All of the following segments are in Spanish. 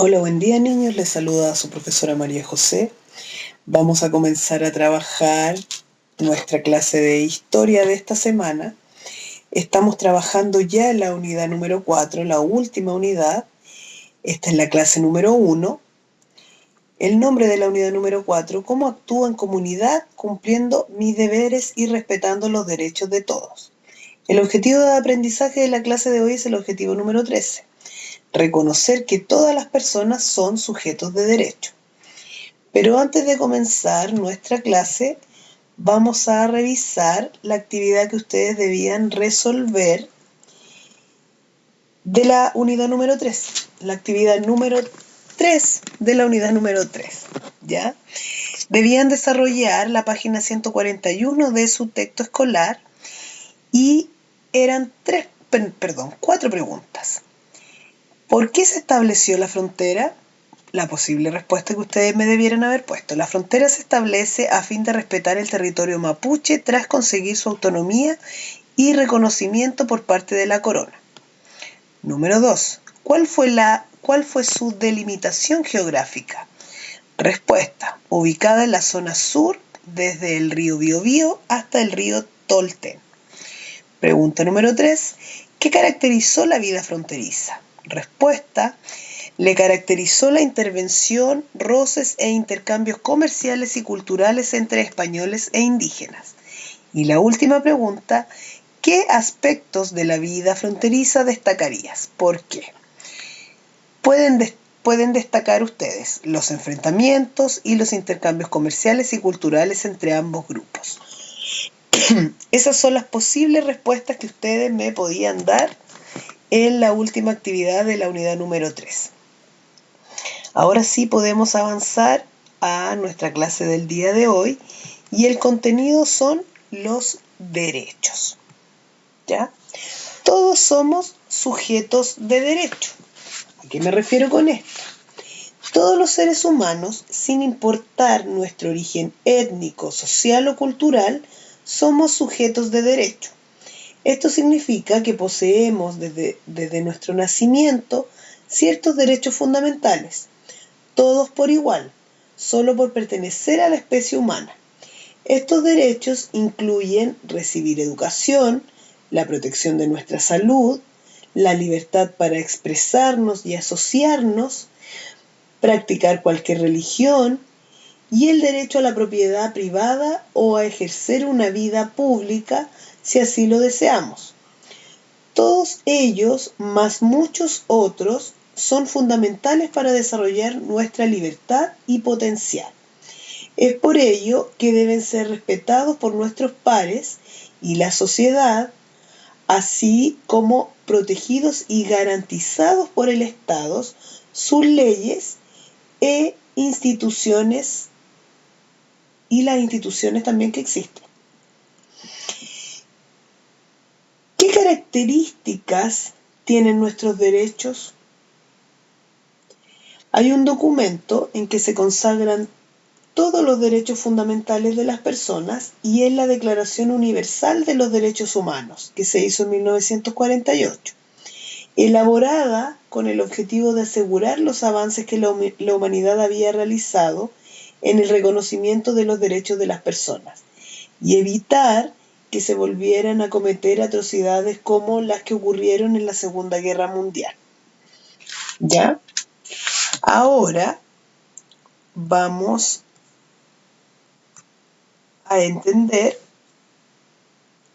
Hola, buen día niños, les saluda a su profesora María José. Vamos a comenzar a trabajar nuestra clase de historia de esta semana. Estamos trabajando ya en la unidad número 4, la última unidad. Esta es la clase número 1. El nombre de la unidad número 4, cómo actúo en comunidad cumpliendo mis deberes y respetando los derechos de todos. El objetivo de aprendizaje de la clase de hoy es el objetivo número 13. Reconocer que todas las personas son sujetos de derecho. Pero antes de comenzar nuestra clase, vamos a revisar la actividad que ustedes debían resolver de la unidad número 3. La actividad número 3 de la unidad número 3. ¿Ya? Debían desarrollar la página 141 de su texto escolar y eran 4 preguntas. ¿Por qué se estableció la frontera? La posible respuesta que ustedes me debieran haber puesto. La frontera se establece a fin de respetar el territorio mapuche tras conseguir su autonomía y reconocimiento por parte de la corona. Número 2. ¿Cuál fue su delimitación geográfica? Respuesta. Ubicada en la zona sur, desde el río Biobío hasta el río Tolten. Pregunta número 3. ¿Qué caracterizó la vida fronteriza? Respuesta. Le caracterizó la intervención, roces e intercambios comerciales y culturales entre españoles e indígenas. Y la última pregunta, ¿qué aspectos de la vida fronteriza destacarías? ¿Por qué? Pueden destacar ustedes los enfrentamientos y los intercambios comerciales y culturales entre ambos grupos. Esas son las posibles respuestas que ustedes me podían dar en la última actividad de la unidad número 3. Ahora sí podemos avanzar a nuestra clase del día de hoy y el contenido son los derechos. ¿Ya? Todos somos sujetos de derecho. ¿A qué me refiero con esto? Todos los seres humanos, sin importar nuestro origen étnico, social o cultural, somos sujetos de derecho. Esto significa que poseemos desde nuestro nacimiento ciertos derechos fundamentales, todos por igual, solo por pertenecer a la especie humana. Estos derechos incluyen recibir educación, la protección de nuestra salud, la libertad para expresarnos y asociarnos, practicar cualquier religión y el derecho a la propiedad privada o a ejercer una vida pública si así lo deseamos. Todos ellos, más muchos otros, son fundamentales para desarrollar nuestra libertad y potencial. Es por ello que deben ser respetados por nuestros pares y la sociedad, así como protegidos y garantizados por el Estado, sus leyes e instituciones y las instituciones también que existen. ¿Qué características tienen nuestros derechos? Hay un documento en que se consagran todos los derechos fundamentales de las personas y es la Declaración Universal de los Derechos Humanos, que se hizo en 1948, elaborada con el objetivo de asegurar los avances que la humanidad había realizado en el reconocimiento de los derechos de las personas y evitar que se volvieran a cometer atrocidades como las que ocurrieron en la Segunda Guerra Mundial. ¿Ya? Ahora vamos a entender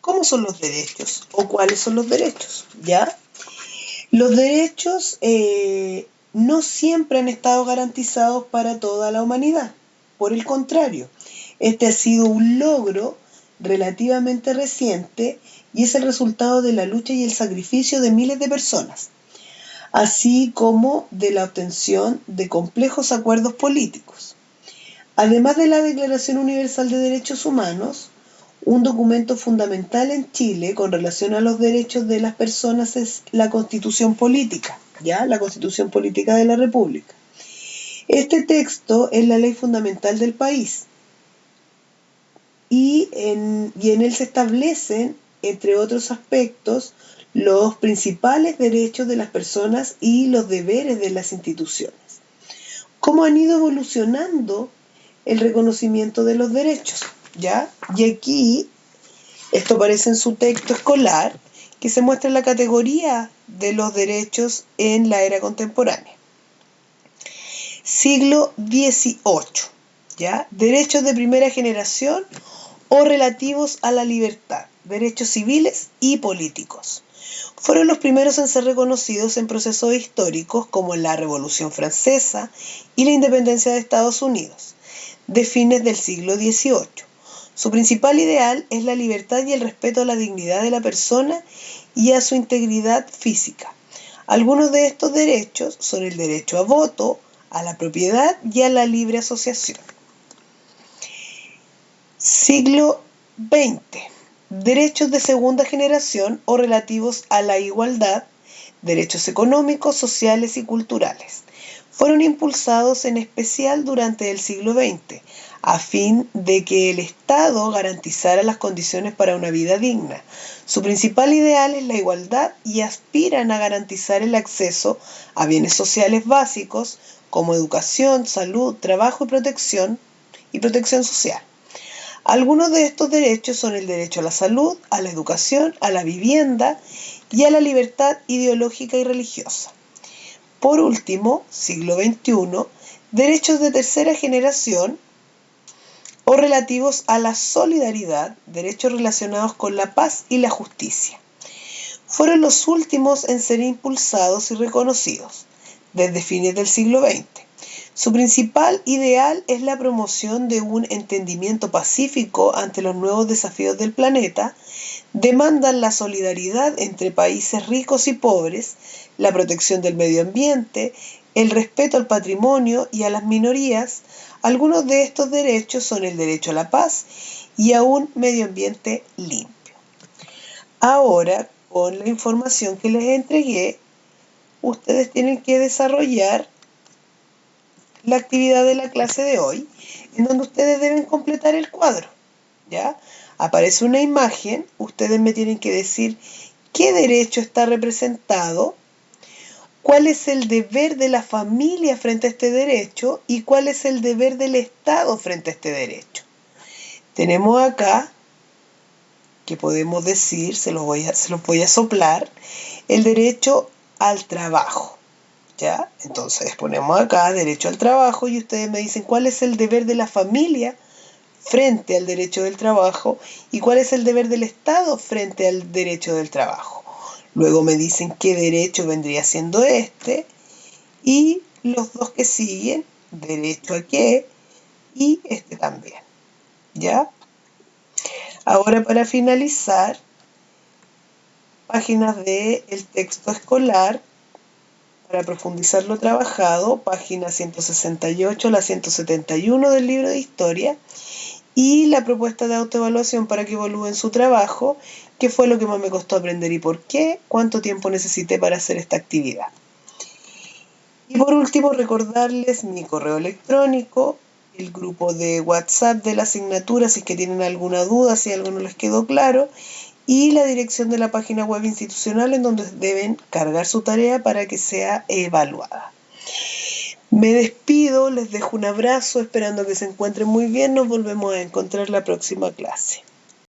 cómo son los derechos o cuáles son los derechos, ¿ya? Los derechos no siempre han estado garantizados para toda la humanidad. Por el contrario, este ha sido un logro relativamente reciente y es el resultado de la lucha y el sacrificio de miles de personas, así como de la obtención de complejos acuerdos políticos. Además de la Declaración Universal de Derechos Humanos, un documento fundamental en Chile con relación a los derechos de las personas es la Constitución Política, ¿ya? La Constitución Política de la República. Este texto es la ley fundamental del país y en él se establecen, entre otros aspectos, los principales derechos de las personas y los deberes de las instituciones. cómo han ido evolucionando el reconocimiento de los derechos, ¿ya? Y aquí, esto aparece en su texto escolar, que se muestra la categoría de los derechos en la era contemporánea. Siglo XVIII, ¿ya? Derechos de primera generación o relativos a la libertad, derechos civiles y políticos. Fueron los primeros en ser reconocidos en procesos históricos como la Revolución Francesa y la independencia de Estados Unidos, de fines del siglo XVIII. Su principal ideal es la libertad y el respeto a la dignidad de la persona y a su integridad física. Algunos de estos derechos son el derecho a voto, a la propiedad y a la libre asociación. Siglo XX. Derechos de segunda generación o relativos a la igualdad, derechos económicos, sociales y culturales. Fueron impulsados en especial durante el siglo XX, a fin de que el Estado garantizara las condiciones para una vida digna. Su principal ideal es la igualdad y aspiran a garantizar el acceso a bienes sociales básicos como educación, salud, trabajo y protección social. Algunos de estos derechos son el derecho a la salud, a la educación, a la vivienda y a la libertad ideológica y religiosa. Por último, siglo XXI, derechos de tercera generación o relativos a la solidaridad, derechos relacionados con la paz y la justicia. Fueron los últimos en ser impulsados y reconocidos, desde fines del siglo XX. Su principal ideal es la promoción de un entendimiento pacífico ante los nuevos desafíos del planeta, demandan la solidaridad entre países ricos y pobres, la protección del medio ambiente, el respeto al patrimonio y a las minorías. Algunos de estos derechos son el derecho a la paz y a un medio ambiente limpio. Ahora, con la información que les entregué, ustedes tienen que desarrollar la actividad de la clase de hoy, en donde ustedes deben completar el cuadro, ¿ya? Aparece una imagen, ustedes me tienen que decir qué derecho está representado, cuál es el deber de la familia frente a este derecho y cuál es el deber del Estado frente a este derecho. Tenemos acá, que podemos decir, se los voy a soplar, el derecho al trabajo. ¿Ya? Entonces ponemos acá derecho al trabajo y ustedes me dicen cuál es el deber de la familia frente al derecho del trabajo y cuál es el deber del Estado frente al derecho del trabajo. Luego me dicen qué derecho vendría siendo este y los dos que siguen, derecho a qué y este también. ¿Ya? Ahora para finalizar, páginas del texto escolar. Para profundizar lo trabajado, página 168 a la 171 del libro de historia y la propuesta de autoevaluación para que evalúen su trabajo, qué fue lo que más me costó aprender y por qué, cuánto tiempo necesité para hacer esta actividad. Y por último, recordarles mi correo electrónico, el grupo de WhatsApp de la asignatura si es que tienen alguna duda, si algo no les quedó claro, y la dirección de la página web institucional en donde deben cargar su tarea para que sea evaluada. Me despido, les dejo un abrazo, esperando que se encuentren muy bien. Nos volvemos a encontrar la próxima clase.